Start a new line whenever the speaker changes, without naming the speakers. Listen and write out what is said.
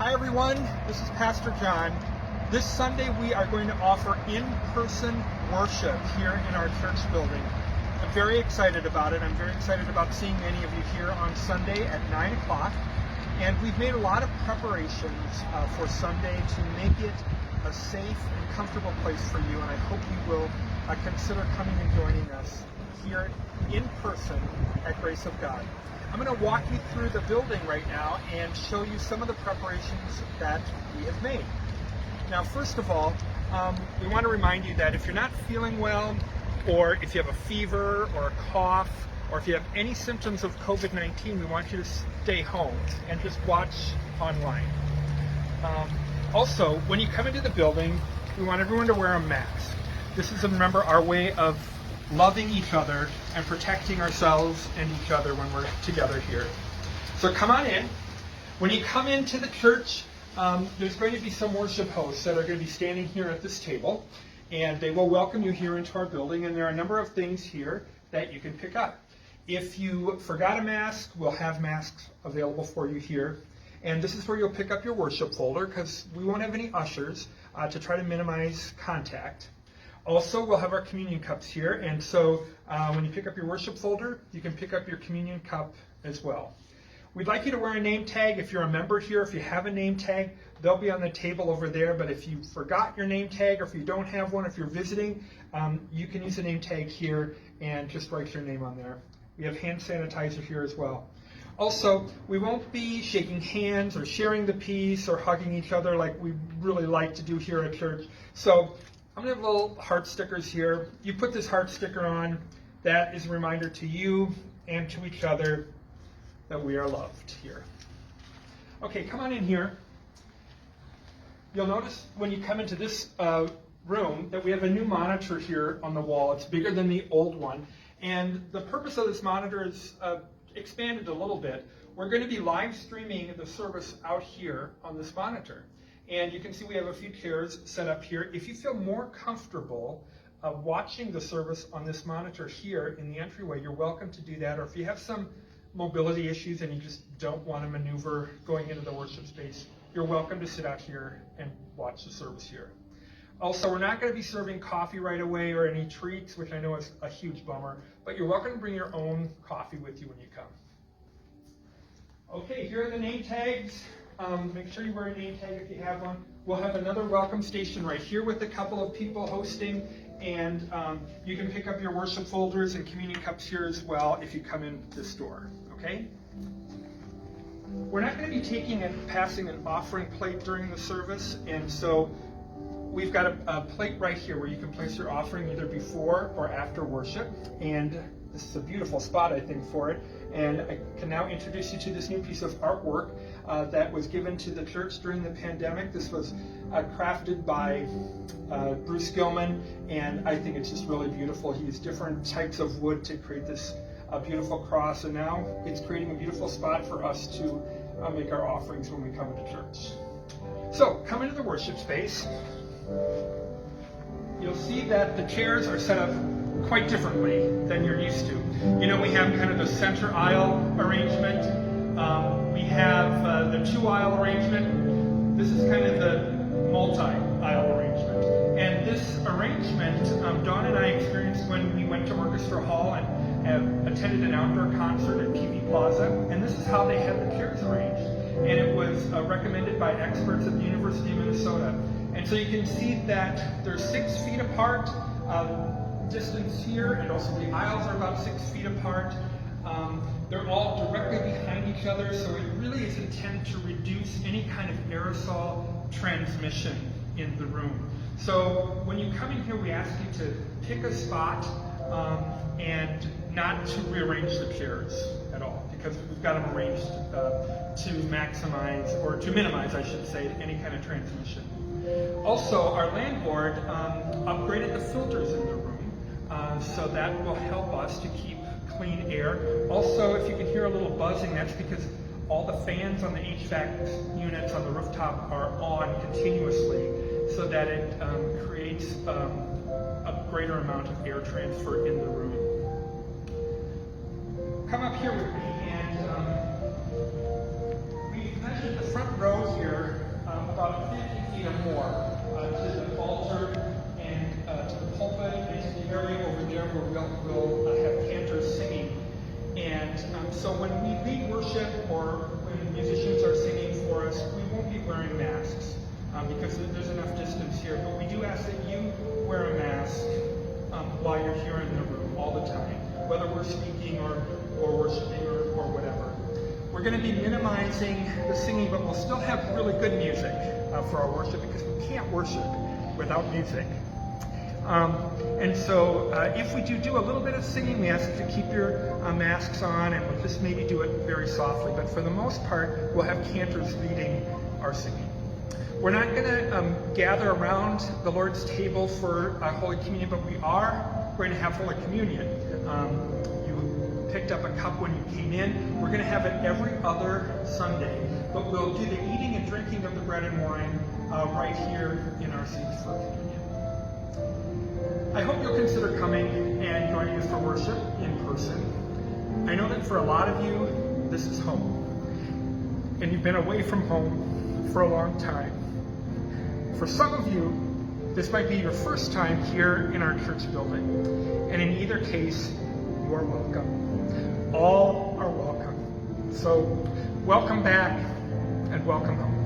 Hi everyone, this is Pastor John. This Sunday we are going to offer in-person worship here in our church building. I'm very excited about it. I'm very excited about seeing many of you here on Sunday at 9 o'clock. And we've made a lot of preparations for Sunday to make it a safe and comfortable place for you. And I hope you will consider coming and joining us here in person at Grace of God. I'm going to walk you through the building right now and show you some of the preparations that we have made. Now, first of all, we want to remind you that if you're not feeling well, or if you have a fever or a cough, or if you have any symptoms of COVID-19, we want you to stay home and just watch online. Also, when you come into the building, we want everyone to wear a mask. This is, remember, our way of loving each other and protecting ourselves and each other when we're together here. So come on in. When you come into the church, there's going to be some worship hosts that are going to be standing here at this table, and they will welcome you here into our building, and there are a number of things here that you can pick up. If you forgot a mask, we'll have masks available for you here. And this is where you'll pick up your worship folder, because we won't have any ushers to try to minimize contact. Also, we'll have our communion cups here, and so when you pick up your worship folder, you can pick up your communion cup as well. We'd like you to wear a name tag if you're a member here. If you have a name tag, they'll be on the table over there, but if you forgot your name tag, or if you don't have one, if you're visiting, you can use a name tag here and just write your name on there. We have hand sanitizer here as well. Also, we won't be shaking hands or sharing the peace or hugging each other like we really like to do here at church. So I'm going to have little heart stickers here. You put this heart sticker on, that is a reminder to you and to each other that we are loved here. Okay, come on in here. You'll notice when you come into this room that we have a new monitor here on the wall. It's bigger than the old one. And the purpose of this monitor is expanded a little bit. We're going to be live streaming the service out here on this monitor. And you can see we have a few chairs set up here. If you feel more comfortable watching the service on this monitor here in the entryway, you're welcome to do that. Or if you have some mobility issues and you just don't want to maneuver going into the worship space, you're welcome to sit out here and watch the service here. Also, we're not going to be serving coffee right away or any treats, which I know is a huge bummer, but you're welcome to bring your own coffee with you when you come. Okay, here are the name tags. Make sure you wear a name tag if you have one. We'll have another welcome station right here with a couple of people hosting, and you can pick up your worship folders and communion cups here as well if you come in this door, okay? We're not going to be taking and passing an offering plate during the service, and so we've got a plate right here where you can place your offering either before or after worship, and this is a beautiful spot, I think, for it. And I can now introduce you to this new piece of artwork that was given to the church during the pandemic. This was crafted by Bruce Gilman, and I think it's just really beautiful. He used different types of wood to create this beautiful cross, and now it's creating a beautiful spot for us to make our offerings when we come into church. So, come into the worship space. You'll see that the chairs are set up quite differently than you're used to. You know, we have kind of the center aisle arrangement. We have the two-aisle arrangement. This is kind of the multi-aisle arrangement. And this arrangement, Dawn and I experienced when we went to Orchestra Hall and attended an outdoor concert at PV Plaza. And this is how they had the chairs arranged. And it was recommended by experts at the University of Minnesota. And so you can see that they're 6 feet apart. Distance here, and also the aisles are about 6 feet apart. They're all directly behind each other, so it really is intended to reduce any kind of aerosol transmission in the room. So when you come in here, we ask you to pick a spot and not to rearrange the chairs at all, because we've got them arranged to maximize, or to minimize, I should say, any kind of transmission. Also, our landlord upgraded the filters in the room. So that will help us to keep clean air. Also, if you can hear a little buzzing, that's because all the fans on the HVAC units on the rooftop are on continuously, so that it creates a greater amount of air transfer in the room. Come up here with me, and we've measured the front row here about 50 feet or more to the altar and to the pulpit and to the area over there where we'll have cantors singing. And so when we lead worship or when musicians are singing for us, we won't be wearing masks because there's enough distance here. But we do ask that you wear a mask while you're here in the room all the time, whether we're speaking or worshiping or whatever. We're going to be minimizing the singing, but we'll still have really good music for our worship because we can't worship without music. And so if we do a little bit of singing, we ask you to keep your masks on, and we'll just maybe do it very softly. But for the most part, we'll have cantors leading our singing. We're not going to gather around the Lord's table for Holy Communion, but we are going to have Holy Communion. You picked up a cup when you came in. We're going to have it every other Sunday, but we'll do the eating and drinking of the bread and wine right here in our seats for communion. I hope you'll consider coming and joining us for worship in person. I know that for a lot of you, this is home, and you've been away from home for a long time. For some of you, this might be your first time here in our church building, and in either case, you are welcome. All are welcome. So, welcome back and welcome home.